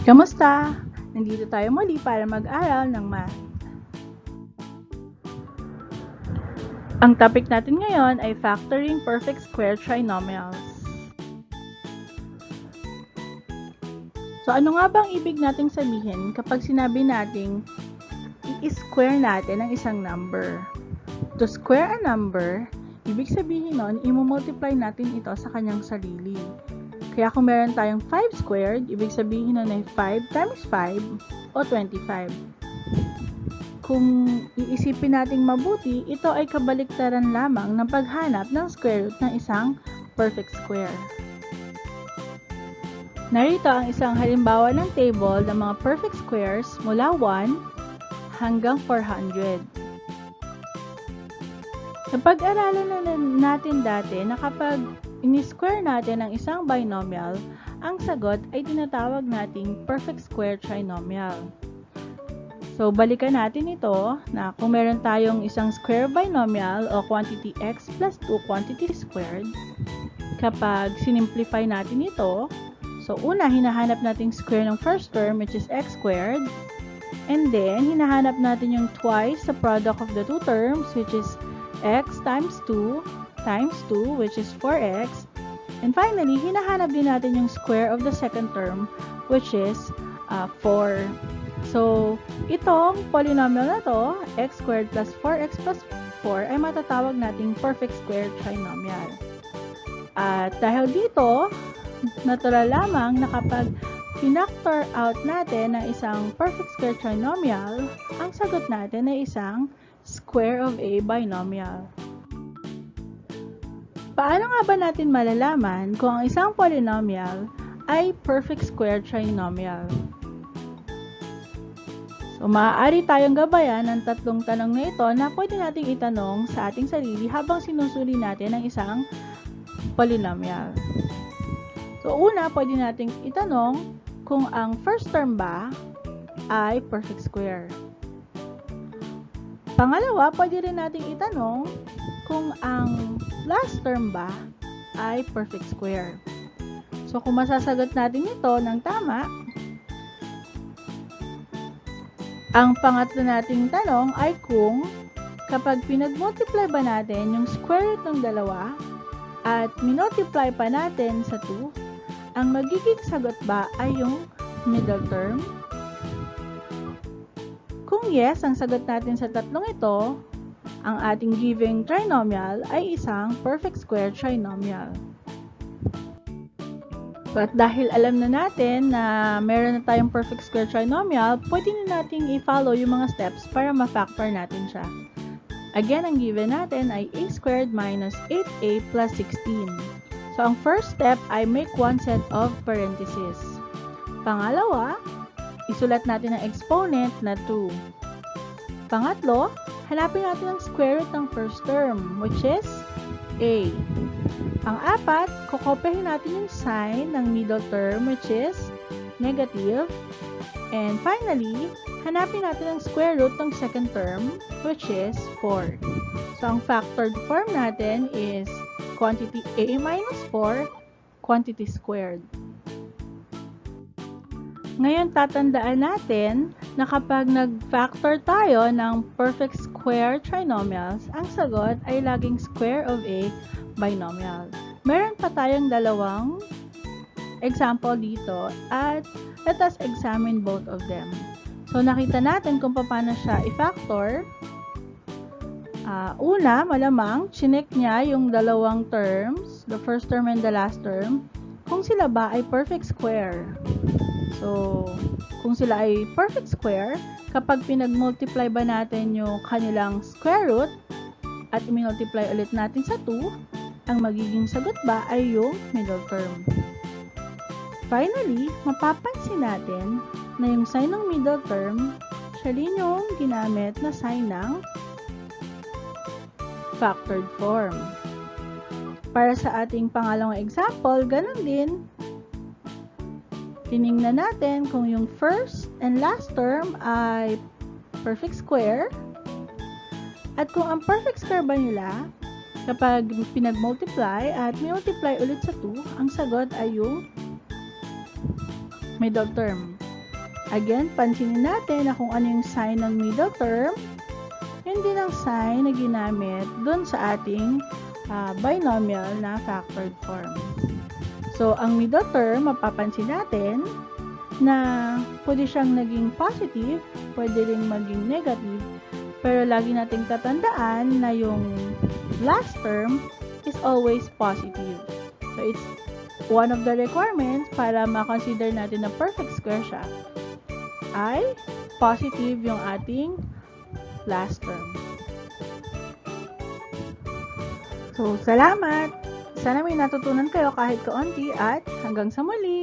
Kamusta? Nandito tayo muli para mag-aral ng math. Ang topic natin ngayon ay factoring perfect square trinomials. So ano nga bang ibig nating sabihin kapag sinabi nating i-square natin ang isang number? To square a number, ibig sabihin nun, i-multiply natin ito sa kanyang sarili. Kaya kung meron tayong 5 squared, ibig sabihin nun ay 5 times 5 o 25. Kung iisipin nating mabuti, ito ay kabaliktaran lamang ng paghanap ng square root ng isang perfect square. Narito ang isang halimbawa ng table ng mga perfect squares mula 1 hanggang 400. Napag-aralan na natin dati na kapag ini-square natin ang isang binomial, ang sagot ay tinatawag nating perfect square trinomial. So, balikan natin ito na kung meron tayong isang square binomial o quantity x plus 2 quantity squared, kapag sinimplify natin ito, so una, hinahanap natin square ng first term which is x squared, and then, hinahanap natin yung twice sa product of the two terms which is x times 2 times 2 which is 4x, and finally, hinahanap din natin yung square of the second term which is 4. So, itong polynomial na to, x squared plus 4x plus 4 ay matatawag nating perfect square trinomial. At dahil dito, natural lamang na kapag pinactor out natin ang isang perfect square trinomial, ang sagot natin ay isang square of a binomial. Paano nga ba natin malalaman kung ang isang polynomial ay perfect square trinomial? So, maaari tayong gabayan ng tatlong tanong na ito na pwede nating itanong sa ating sarili habang sinusuri natin ang isang polynomial. So, una, pwede nating itanong kung ang first term ba ay perfect square. Pangalawa, pwede rin nating itanong kung ang last term ba ay perfect square. So, kung masasagot natin ito ng tama, ang pangatlo nating tanong ay kung kapag pinag-multiply ba natin yung square root ng dalawa at minultiply pa natin sa 2, ang magiging sagot ba ay yung middle term? Kung yes, ang sagot natin sa tatlong ito, ang ating given trinomial ay isang perfect square trinomial. At dahil alam na natin na meron na tayong perfect square trinomial, pwede na nating i-follow yung mga steps para ma-factor natin siya. Again, ang given natin ay a squared minus 8a plus 16. So, ang first step ay make one set of parentheses. Pangalawa, isulat natin ang exponent na 2. Pangatlo, hanapin natin ang square root ng first term, which is a. Ang apat, kokopyahin natin yung sign ng middle term, which is negative. And finally, hanapin natin ang square root ng second term, which is 4. So, ang factored form natin is quantity a minus 4, quantity squared. Ngayon, tatandaan natin na kapag nag-factor tayo ng perfect square trinomials, ang sagot ay laging square of a binomial. Meron pa tayong dalawang example dito at let us examine both of them. So, nakita natin kung paano siya i-factor. Una, malamang, chinek niya yung dalawang terms, the first term and the last term, kung sila ba ay perfect square. So, kung sila ay perfect square, kapag pinag-multiply ba natin yung kanilang square root at i-multiply ulit natin sa 2, ang magiging sagot ba ay yung middle term. Finally, mapapansin natin na yung sign ng middle term, siya din yung ginamit na sign ng factored form. Para sa ating pangalawang example, ganun din. Tiningnan natin kung yung first and last term ay perfect square at kung ang perfect square ba nila kapag pinag-multiply at multiply ulit sa 2, ang sagot ay yung middle term. Again, pansinin natin na kung ano yung sign ng middle term, yun din ang sign na ginamit dun sa ating binomial na factored form. So, ang middle term, mapapansin natin na pwede siyang naging positive, pwede rin maging negative, pero lagi nating tatandaan na yung last term is always positive. So, it's one of the requirements para ma-consider natin na perfect square siya ay positive yung ating last term. So, salamat! Sana may natutunan kayo kahit kaunti at hanggang sa muli!